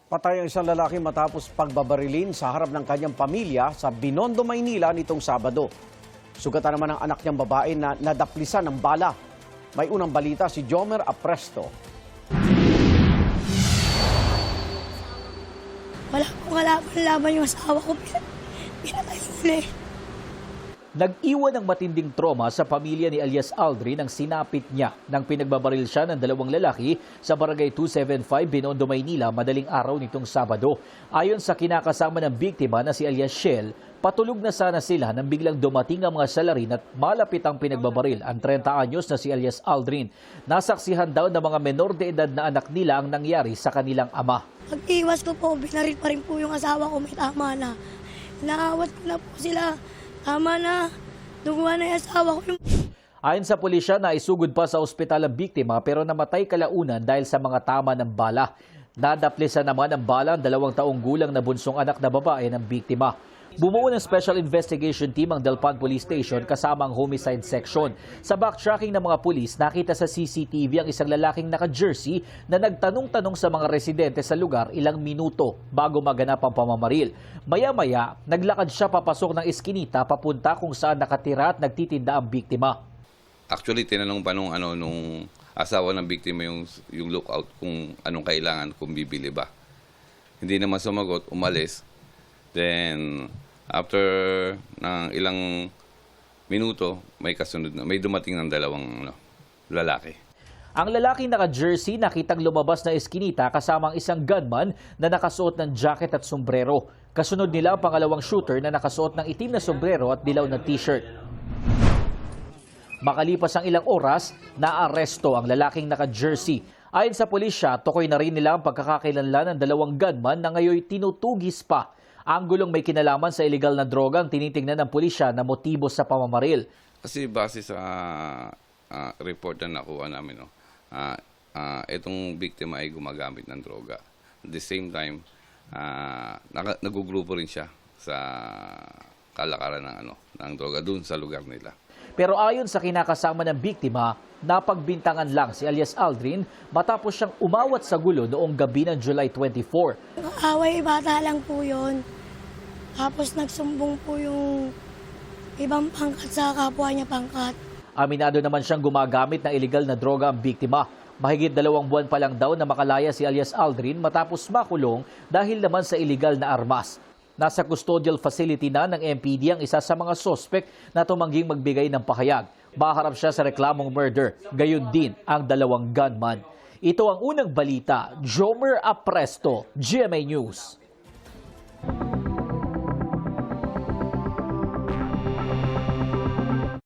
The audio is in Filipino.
Patay ang isang lalaki matapos pagbabarilin sa harap ng kanyang pamilya sa Binondo, Maynila nitong Sabado. Sugatan naman ang anak niyang babae na nadaplisan ng bala. May unang balita si Jomer Apresto. Wala pong kalaban yung asawa ko. Pinatay nila. Nag-iwan ng matinding trauma sa pamilya ni alias Aldrin nang sinapit niya nang pinagbabaril siya ng dalawang lalaki sa Barangay 275, Binondo, Maynila madaling araw nitong Sabado. Ayon sa kinakasama ng biktima na si alias Shell, patulog na sana sila nang biglang dumating ang mga salarin at malapit ang pinagbabaril ang 30 anyos na si alias Aldrin. Nasaksihan daw ng mga menor de edad na anak nila ang nangyari sa kanilang ama. Pag-iwas ko po, binaril pa rin po yung asawa ko, may tama na. Inaawat ko na po sila. Tama na, duguan na yung asawa ko. Ayon sa pulisya, naisugod pa sa ospital ang biktima pero namatay kalaunan dahil sa mga tama ng bala. Nadaplisan naman ang bala ang 2 taong gulang na bunsong anak na babae ng biktima. Bumuo ng Special Investigation Team ang Dalpan Police Station kasama ang Homicide Section. Sa backtracking ng mga pulis, nakita sa CCTV ang isang lalaking naka-jersey na nagtanong-tanong sa mga residente sa lugar ilang minuto bago maganap ang pamamaril. Maya-maya, naglakad siya papasok ng eskinita papunta kung saan nakatira at nagtitinda ang biktima. Actually, tinanong pa nung asawa ng biktima yung lookout kung anong kailangan, kung bibili ba. Hindi naman sumagot, umalis. Then, after ng ilang minuto, may dumating ng 2 lalaki. Ang lalaking naka-jersey nakitang lumabas na eskinita kasama ang isang gunman na nakasuot ng jacket at sombrero. Kasunod nila ang pangalawang shooter na nakasuot ng itim na sombrero at dilaw na t-shirt. Makalipas ang ilang oras, naaresto ang lalaking naka-jersey. Ayon sa pulisya, tukoy na rin nila ang pagkakakilanlan ng 2 gunman na ngayon tinutugis pa. Ang gulong may kinalaman sa illegal na droga ang tinitingnan ng pulisya na motibo sa pamamaril. Kasi base sa report na nakuha namin, itong biktima ay gumagamit ng droga. At the same time, nagugrupo rin siya sa kalakaran ng droga dun sa lugar nila. Pero ayon sa kinakasama ng biktima, napagbintangan lang si alias Aldrin matapos siyang umawat sa gulo noong gabi ng July 24. Away bata lang po yun. Tapos nagsumbong po yung ibang pangkat sa kapwa niya pangkat. Aminado naman siyang gumagamit ng illegal na droga ang biktima. Mahigit 2 buwan pa lang daw na makalaya si alias Aldrin matapos makulong dahil naman sa illegal na armas. Nasa custodial facility na ng MPD ang isa sa mga sospek na tumangging magbigay ng pahayag. Maharap siya sa reklamong murder, gayon din ang 2 gunman. Ito ang unang balita. Jomer Apresto, GMA News.